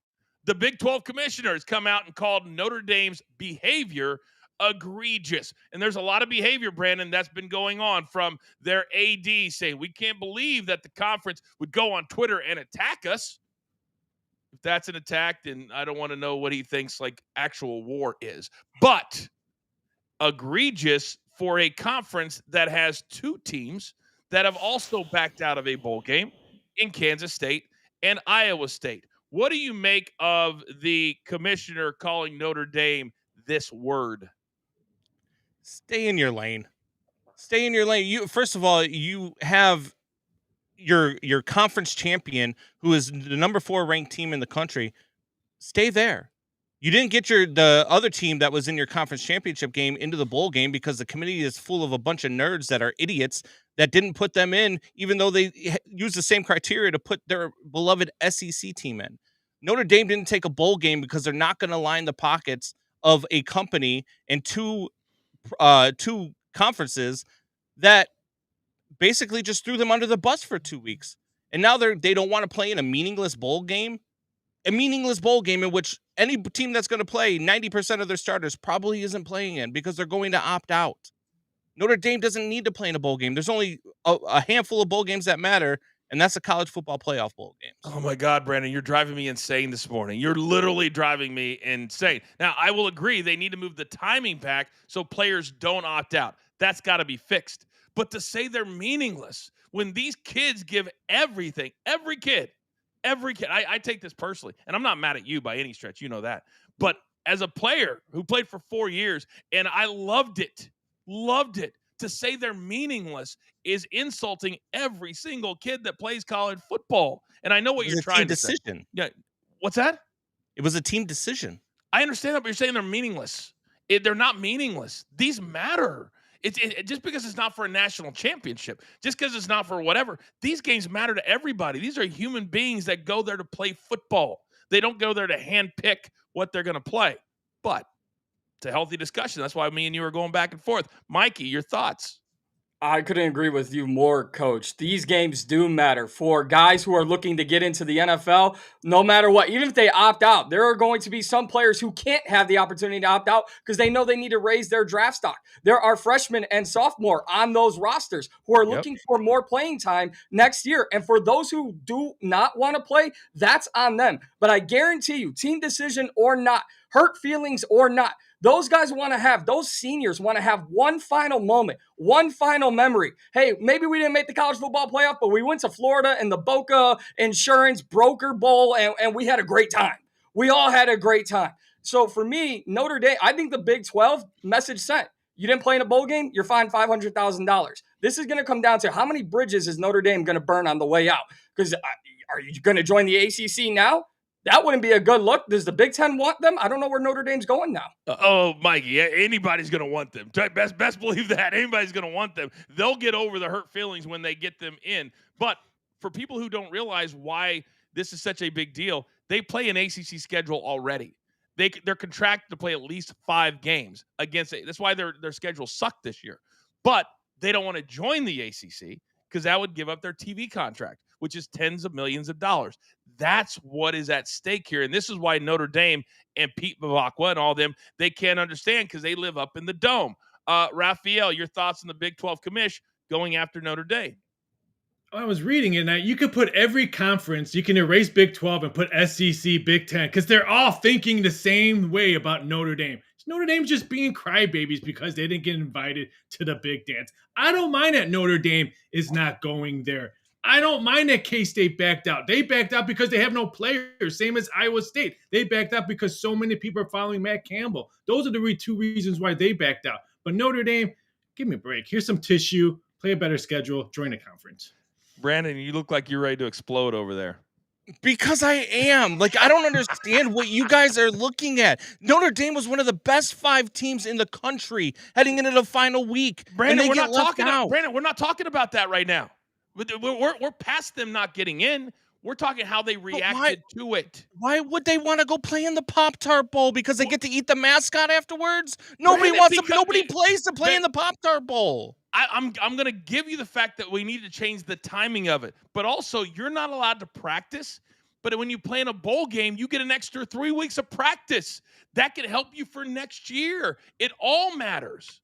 The Big 12 commissioners come out and called Notre Dame's behavior egregious. And there's a lot of behavior, Brandon, that's been going on from their AD saying, we can't believe that the conference would go on Twitter and attack us. If that's an attack, then I don't want to know what he thinks like actual war is. But egregious for a conference that has 2 teams that have also backed out of a bowl game in Kansas State and Iowa State. What do you make of the commissioner calling Notre Dame this word? Stay in your lane. Stay in your lane. You first of all, you have your conference champion, who is the number 4 ranked team in the country. Stay there. You didn't get the other team that was in your conference championship game into the bowl game because the committee is full of a bunch of nerds that are idiots that didn't put them in, even though they use the same criteria to put their beloved SEC team in. Notre Dame didn't take a bowl game because they're not going to line the pockets of a company and two conferences that basically just threw them under the bus for 2 weeks. And now they don't want to play in a meaningless bowl game. A meaningless bowl game in which any team that's going to play 90% of their starters probably isn't playing in because they're going to opt out. Notre Dame doesn't need to play in a bowl game. There's only a handful of bowl games that matter, and that's the college football playoff bowl games. Oh my God, Brandon, you're driving me insane this morning. You're literally driving me insane. Now, I will agree they need to move the timing back so players don't opt out. That's got to be fixed. But to say they're meaningless when these kids give everything, every kid, I take this personally, and I'm not mad at you by any stretch. You know that. But as a player who played for 4 years, and I loved it, To say they're meaningless is insulting every single kid that plays college football. And I know what It was you're a team trying to say. decision. Yeah. What's that? It was a team decision. I understand that, but you're saying they're meaningless. They're not meaningless. These matter. Just because it's not for a national championship, just because it's not for whatever, these games matter to everybody. These are human beings that go there to play football. They don't go there to handpick what they're going to play. But it's a healthy discussion. That's why me and you are going back and forth. Mikey, your thoughts? I couldn't agree with you more, Coach. These games do matter for guys who are looking to get into the NFL. No matter what, even if they opt out, there are going to be some players who can't have the opportunity to opt out because they know they need to raise their draft stock. There are freshmen and sophomore on those rosters who are looking for more playing time next year. And for those who do not want to play, that's on them. But I guarantee you, team decision or not, hurt feelings or not, those guys those seniors want to have one final moment, one final memory. Hey, maybe we didn't make the college football playoff, but we went to Florida in the Boca Insurance Broker Bowl, and we had a great time. We all had a great time. So for me, Notre Dame, I think the Big 12 message sent. You didn't play in a bowl game, you're fined $500,000. This is going to come down to how many bridges is Notre Dame going to burn on the way out? Because are you going to join the ACC now? That wouldn't be a good look. Does the Big Ten want them? I don't know where Notre Dame's going now. Mikey, anybody's going to want them. Best believe that. Anybody's going to want them. They'll get over the hurt feelings when they get them in. But for people who don't realize why this is such a big deal, they play an ACC schedule already. They're contracted to play at least 5 games against it. That's why their schedule sucked this year. But they don't want to join the ACC because that would give up their TV contract, which is tens of millions of dollars. That's what is at stake here. And this is why Notre Dame and Pete Bavacqua and all them, they can't understand because they live up in the dome. Raphael, your thoughts on the Big 12 commish going after Notre Dame? I was reading it, and you could put every conference, you can erase Big 12 and put SEC, Big 10, because they're all thinking the same way about Notre Dame. Notre Dame's just being crybabies because they didn't get invited to the big dance. I don't mind that Notre Dame is not going there. I don't mind that K-State backed out. They backed out because they have no players, same as Iowa State. They backed out because so many people are following Matt Campbell. Those are the 2 reasons why they backed out. But Notre Dame, give me a break. Here's some tissue. Play a better schedule. Join a conference. Brandon, you look like you're ready to explode over there. Because I am. Like, I don't understand what you guys are looking at. Notre Dame was one of the best 5 teams in the country heading into the final week. Brandon, we're not talking about that right now. We're past them not getting in. We're talking how they reacted to it. Why would they want to go play in the Pop-Tart Bowl? Because they get to eat the mascot afterwards? Nobody plays to play in the Pop-Tart Bowl. I'm going to give you the fact that we need to change the timing of it. But also, you're not allowed to practice. But when you play in a bowl game, you get an extra 3 weeks of practice. That can help you for next year. It all matters.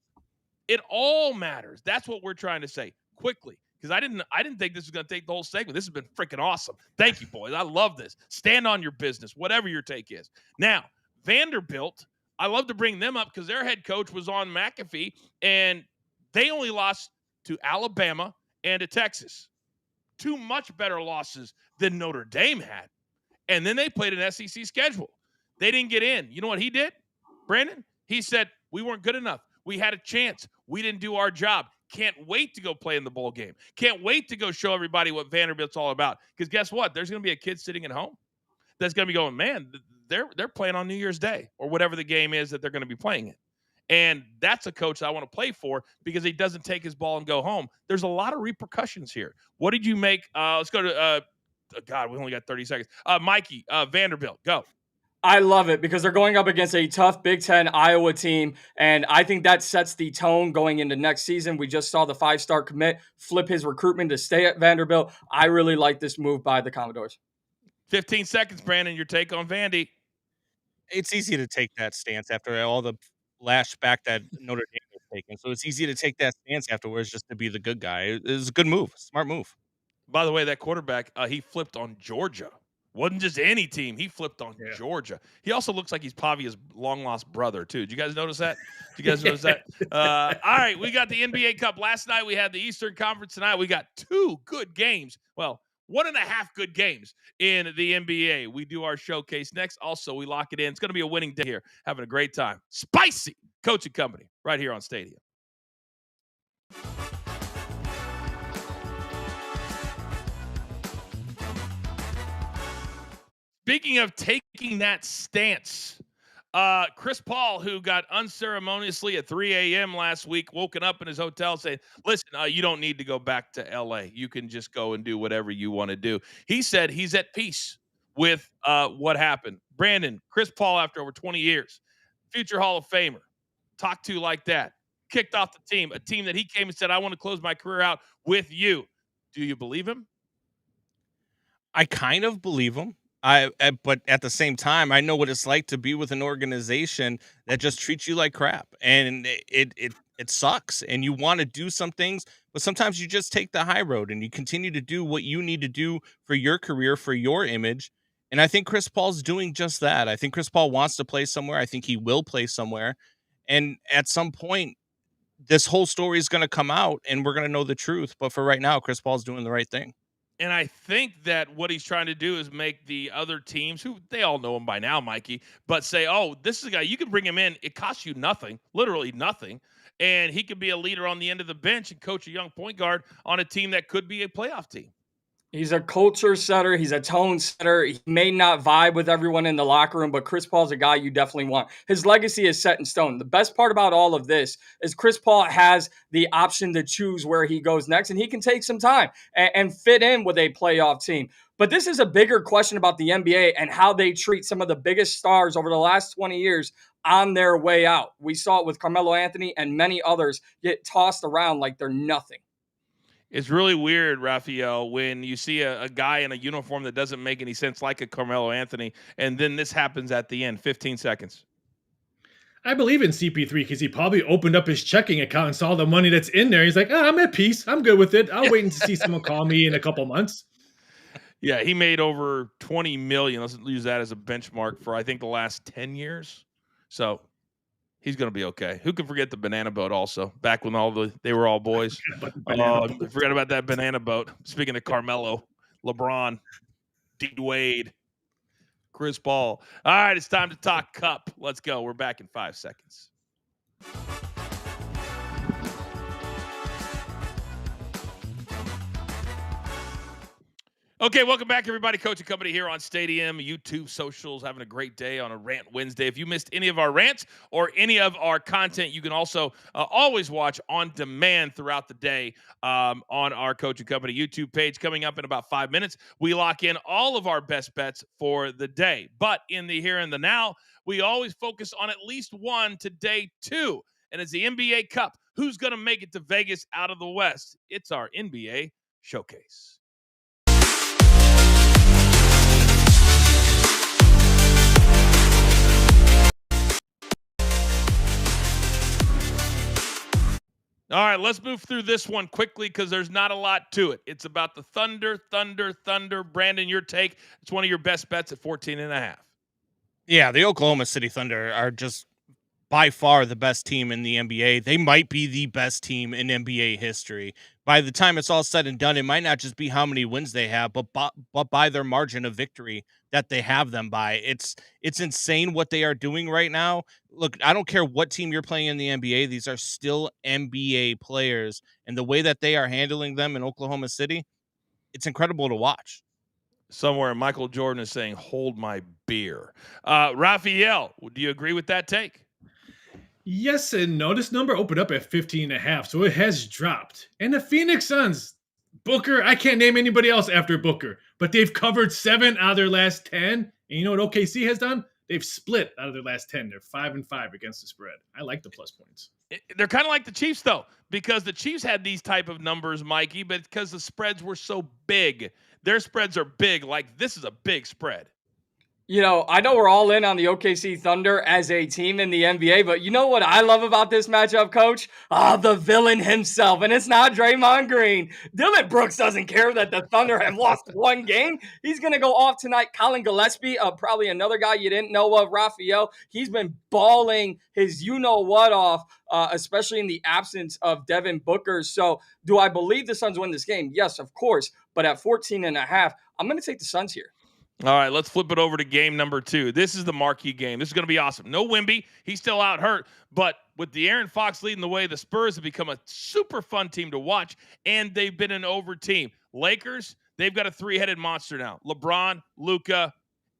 It all matters. That's what we're trying to say quickly. Because I didn't think this was going to take the whole segment. This has been freaking awesome. Thank you, boys. I love this. Stand on your business, whatever your take is. Now, Vanderbilt, I love to bring them up because their head coach was on McAfee, and they only lost to Alabama and to Texas. 2 much better losses than Notre Dame had. And then they played an SEC schedule. They didn't get in. You know what he did, Brandon? He said, we weren't good enough. We had a chance. We didn't do our job. Can't wait to go play in the bowl game. Can't wait to go show everybody what Vanderbilt's all about. Because guess what? There's going to be a kid sitting at home that's going to be going, man, they're playing on New Year's Day or whatever the game is that they're going to be playing in. And that's a coach that I want to play for because he doesn't take his ball and go home. There's a lot of repercussions here. What did you make? Let's go to, God, we only got 30 seconds. Mikey, Vanderbilt, go. I love it because they're going up against a tough Big Ten Iowa team, and I think that sets the tone going into next season. We just saw the 5-star commit flip his recruitment to stay at Vanderbilt. I really like this move by the Commodores. 15 seconds, Brandon, your take on Vandy. It's easy to take that stance after all the lashback that Notre Dame has taken. So it's easy to take that stance afterwards just to be the good guy. It was a good move, smart move. By the way, that quarterback, he flipped on Georgia. Wasn't just any team. He flipped on Georgia. He also looks like he's Pavia's long-lost brother, too. Did you guys notice that? Did you guys notice that? All right, we got the NBA Cup. Last night we had the Eastern Conference. Tonight we got 2 good games. Well, 1.5 good games in the NBA. We do our showcase next. Also, we lock it in. It's going to be a winning day here. Having a great time. Spicy Coaching Company right here on Stadium. Speaking of taking that stance, Chris Paul, who got unceremoniously at 3 a.m. last week, woken up in his hotel saying, listen, you don't need to go back to L.A. You can just go and do whatever you want to do. He said he's at peace with what happened. Brandon, Chris Paul, after over 20 years, future Hall of Famer, talked to like that, kicked off the team, a team that he came and said, I want to close my career out with you. Do you believe him? I kind of believe him. But at the same time, I know what it's like to be with an organization that just treats you like crap, and it sucks. And you want to do some things, but sometimes you just take the high road and you continue to do what you need to do for your career, for your image. And I think Chris Paul's doing just that. I think Chris Paul wants to play somewhere. I think he will play somewhere, and at some point, this whole story is going to come out, and we're going to know the truth. But for right now, Chris Paul's doing the right thing. And I think that what he's trying to do is make the other teams, who they all know him by now, Mikey, but say, oh, this is a guy, you can bring him in. It costs you nothing, literally nothing. And he could be a leader on the end of the bench and coach a young point guard on a team that could be a playoff team. He's a culture setter. He's a tone setter. He may not vibe with everyone in the locker room, but Chris Paul's a guy you definitely want. His legacy is set in stone. The best part about all of this is Chris Paul has the option to choose where he goes next, and he can take some time and fit in with a playoff team. But this is a bigger question about the NBA and how they treat some of the biggest stars over the last 20 years on their way out. We saw it with Carmelo Anthony and many others get tossed around like they're nothing. It's really weird, Raphael, when you see a guy in a uniform that doesn't make any sense, like a Carmelo Anthony, and then this happens at the end, 15 seconds. I believe in CP3 because he probably opened up his checking account and saw the money that's in there. He's like, oh, I'm at peace. I'm good with it. I'll wait and see someone call me in a couple months. Yeah, he made over $20 million. Let's use that as a benchmark for, I think, the last 10 years. So he's going to be okay. Who can forget the banana boat also? Back when they were all boys. I forgot about that banana boat. Speaking of Carmelo, LeBron, D. Wade, Chris Paul. All right, it's time to talk Cup. Let's go. We're back in 5 seconds. Okay, welcome back, everybody. Coach and Company here on Stadium, YouTube, socials, having a great day on a Rant Wednesday. If you missed any of our rants or any of our content, you can also always watch on demand throughout the day on our Coach and Company YouTube page. Coming up in about 5 minutes, we lock in all of our best bets for the day. But in the here and the now, we always focus on at least one today, too. And it's the NBA Cup. Who's going to make it to Vegas out of the West? It's our NBA Showcase. All right, let's move through this one quickly because there's not a lot to it. It's about the Thunder. Brandon, your take. It's one of your best bets at 14.5. Yeah, the Oklahoma City Thunder are just by far the best team in the NBA. They might be the best team in NBA history. By the time it's all said and done, it might not just be how many wins they have, but by their margin of victory that they have them by. It's insane what they are doing right now. Look, I don't care what team you're playing in the NBA. These are still NBA players, and the way that they are handling them in Oklahoma City, it's incredible to watch. Somewhere Michael Jordan is saying, hold my beer. Raphael, do you agree with that take? Yes and no. This number opened up at 15.5, so it has dropped. And the Phoenix Suns, Booker, I can't name anybody else after Booker, but they've covered 7 out of their last 10. And you know what OKC has done? They've split out of their last 10. They're 5-5 against the spread. I like the plus points. They're kind of like the Chiefs, though, because the Chiefs had these type of numbers, Mikey, but because the spreads were so big, their spreads are big. Like, this is a big spread. You know, I know we're all in on the OKC Thunder as a team in the NBA, but you know what I love about this matchup, Coach? The villain himself, and it's not Draymond Green. Dylan Brooks doesn't care that the Thunder have lost one game. He's going to go off tonight. Colin Gillespie, probably another guy you didn't know of, Raphael. He's been balling his you-know-what off, especially in the absence of Devin Booker. So do I believe the Suns win this game? Yes, of course, but at 14.5, I'm going to take the Suns here. All right, let's flip it over to game number 2. This is the marquee game. This is going to be awesome. No Wemby. He's still out hurt. But with De'Aaron Fox leading the way, the Spurs have become a super fun team to watch, and they've been an over team. Lakers, they've got a 3-headed monster now. LeBron, Luka,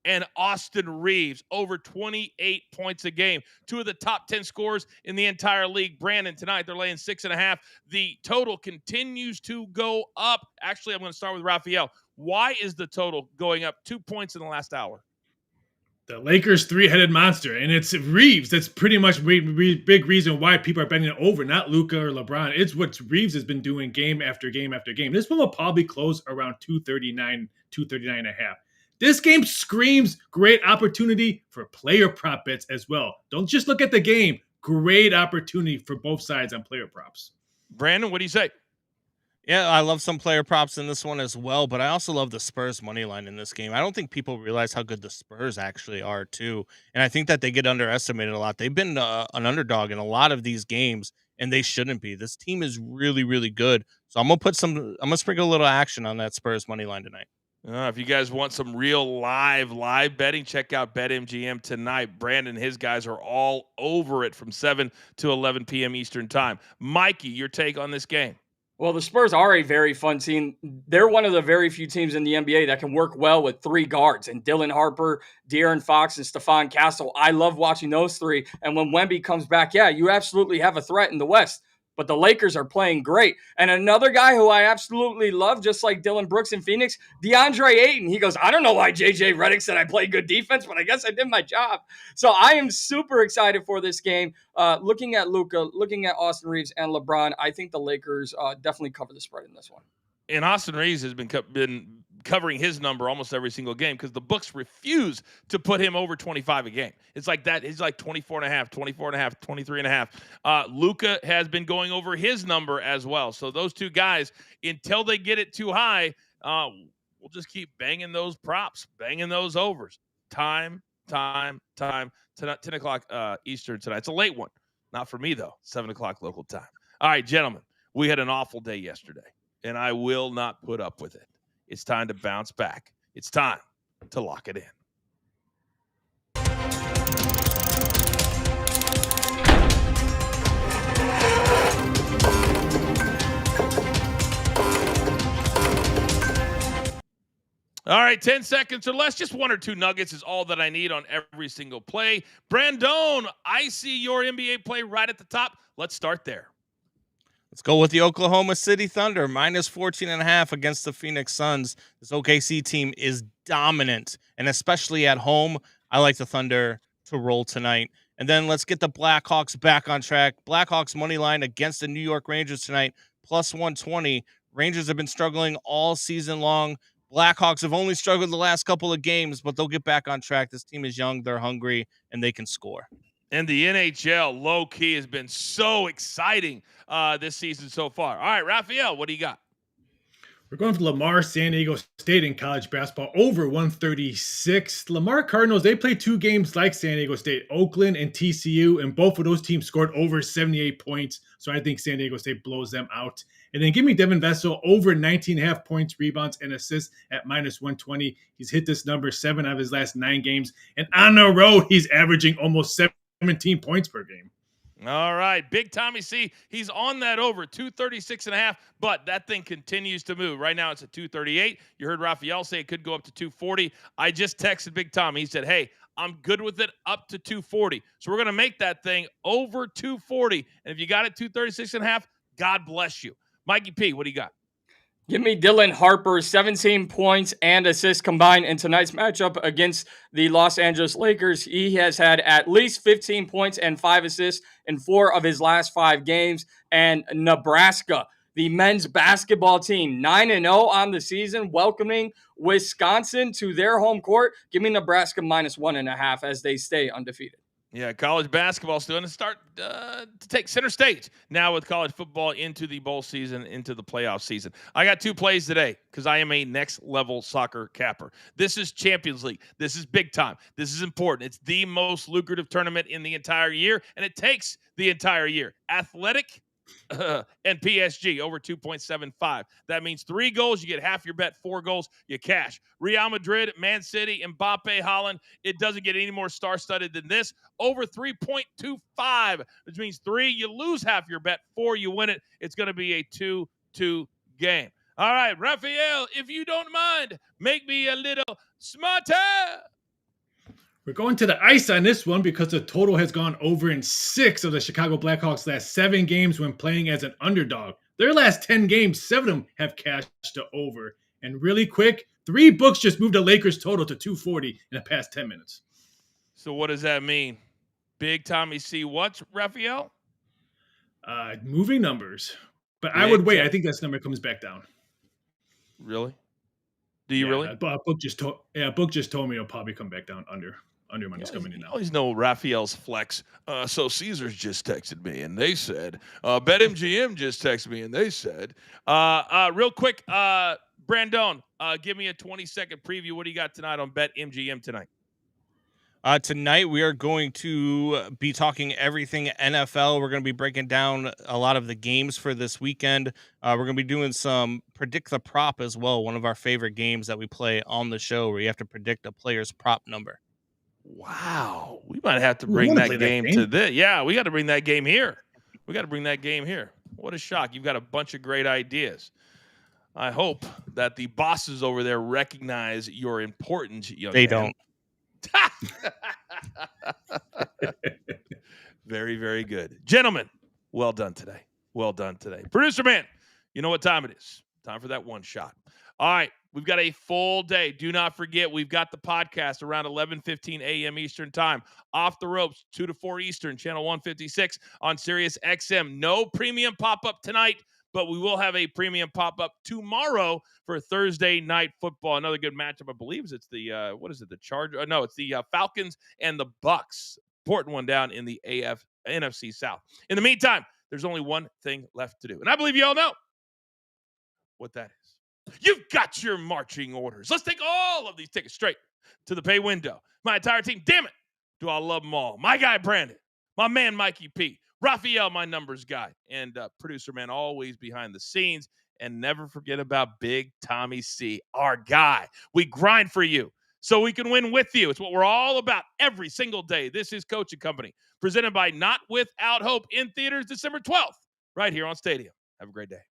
and Austin Reeves, over 28 points a game. Two of the top 10 scorers in the entire league. Brandon, tonight they're laying 6.5. The total continues to go up. Actually, I'm going to start with Raphael. Why is the total going up 2 points in the last hour? The Lakers' three-headed monster, and it's Reeves. That's pretty much big reason why people are betting it over, not Luka or LeBron. It's what Reeves has been doing game after game after game. This one will probably close around 239, 239.5. This game screams great opportunity for player prop bets as well. Don't just look at the game. Great opportunity for both sides on player props. Brandon, what do you say? Yeah, I love some player props in this one as well, but I also love the Spurs money line in this game. I don't think people realize how good the Spurs actually are too, and I think that they get underestimated a lot. They've been an underdog in a lot of these games, and they shouldn't be. This team is really, really good. So I'm gonna sprinkle a little action on that Spurs money line tonight. If you guys want some real live betting, check out BetMGM tonight. Brandon and his guys are all over it from 7 to 11 p.m. Eastern time. Mikey, your take on this game? Well, the Spurs are a very fun team. They're one of the very few teams in the NBA that can work well with three guards, and Dylan Harper, De'Aaron Fox, and Stephon Castle. I love watching those three. And when Wemby comes back, yeah, you absolutely have a threat in the West. But the Lakers are playing great. And another guy who I absolutely love, just like Dylan Brooks in Phoenix, DeAndre Ayton. He goes, I don't know why JJ Redick said I play good defense, but I guess I did my job. So I am super excited for this game. Looking at Luka, looking at Austin Reeves and LeBron, I think the Lakers definitely cover the spread in this one. And Austin Reeves has been covering his number almost every single game because the books refuse to put him over 25 a game. It's like that. He's like 24.5, 24.5, 23.5. Luka has been going over his number as well. So those two guys, until they get it too high, we'll just keep banging those props, banging those overs. Time. 10 o'clock Eastern tonight. It's a late one. Not for me, though. 7 o'clock local time. All right, gentlemen, we had an awful day yesterday, and I will not put up with it. It's time to bounce back. It's time to lock it in. All right, 10 seconds or less, just one or two nuggets is all that I need on every single play. Brandon, I see your NBA play right at the top. Let's start there. Let's go with the Oklahoma City Thunder, minus 14.5 against the Phoenix Suns. This OKC team is dominant, and especially at home, I like the Thunder to roll tonight. And then let's get the Blackhawks back on track. Blackhawks money line against the New York Rangers tonight, plus 120. Rangers have been struggling all season long. Blackhawks have only struggled the last couple of games, but they'll get back on track. This team is young, they're hungry, and they can score. And the NHL, low-key, has been so exciting this season so far. All right, Raphael, what do you got? We're going for Lamar, San Diego State in college basketball, over 136. Lamar Cardinals, they played two games like San Diego State, Oakland and TCU, and both of those teams scored over 78 points. So I think San Diego State blows them out. And then give me Devin Vessel over 19.5 points, rebounds, and assists at minus 120. He's hit this number 7 out of his last 9 games. And on the road, he's averaging almost 17 points per game. All right, Big Tommy C, he's on that over, 236.5, but that thing continues to move. Right now it's at 238. You heard Raphael say it could go up to 240. I just texted Big Tommy. He said, hey, I'm good with it up to 240. So we're going to make that thing over 240. And if you got it 236.5, God bless you. Mikey P, what do you got? Give me Dylan Harper, 17 points and assists combined in tonight's matchup against the Los Angeles Lakers. He has had at least 15 points and 5 assists in 4 of his last 5 games. And Nebraska, the men's basketball team, 9-0 on the season, welcoming Wisconsin to their home court. Give me Nebraska minus 1.5 as they stay undefeated. Yeah, college basketball is going to start to take center stage now with college football into the bowl season, into the playoff season. I got 2 plays today because I am a next-level soccer capper. This is Champions League. This is big time. This is important. It's the most lucrative tournament in the entire year, and it takes the entire year. Athletic and PSG over 2.75. That means 3 goals, you get half your bet. 4 goals, you cash. Real Madrid, Man City, Mbappe, Holland. It doesn't get any more star-studded than this. Over 3.25, which means 3, you lose half your bet. 4, you win it. It's going to be a 2-2 game. All right, Raphael, if you don't mind, make me a little smarter. We're going to the ice on this one because the total has gone over in 6 of the Chicago Blackhawks' last 7 games when playing as an underdog. Their last 10 games, 7 of them have cashed to over. And really quick, 3 books just moved the Lakers total to 240 in the past 10 minutes. So what does that mean? Big Tommy C. What's Raphael? Moving numbers. But Big I would wait. time. I think this number comes back down. Really? Do you really? Book just told me it'll probably come back down under money's coming in now. You always know Raphael's flex. So Caesars just texted me and they said, BetMGM just texted me and they said, real quick, Brandon, give me a 20-second preview. What do you got tonight on BetMGM tonight? Tonight, we are going to be talking everything NFL. We're going to be breaking down a lot of the games for this weekend. We're going to be doing some Predict the Prop as well, one of our favorite games that we play on the show where you have to predict a player's prop number. Wow. We might have to bring that game to this. Yeah, we got to bring that game here. What a shock. You've got a bunch of great ideas. I hope that the bosses over there recognize your importance, young They man. don't. Very, very good. Gentlemen, well done today. Producer man, you know what time it is. Time for that one shot. All right, we've got a full day. Do not forget, we've got the podcast around 11:15 a.m. Eastern time. Off the Ropes, 2 to 4 Eastern, channel 156 on Sirius XM. No premium pop-up tonight, but we will have a premium pop-up tomorrow for Thursday night football. Another good matchup, I believe. It's the, the Chargers? No, it's the Falcons and the Bucks. Important one down in the NFC South. In the meantime, there's only one thing left to do. And I believe you all know what that is. You've got your marching orders. Let's take all of these tickets straight to the pay window. My entire team, damn it, do I love them all. My guy, Brandon. My man, Mikey P. Raphael, my numbers guy. And producer man, always behind the scenes. And never forget about Big Tommy C, our guy. We grind for you so we can win with you. It's what we're all about every single day. This is Coaching Company, presented by Not Without Hope, in theaters December 12th, right here on Stadium. Have a great day.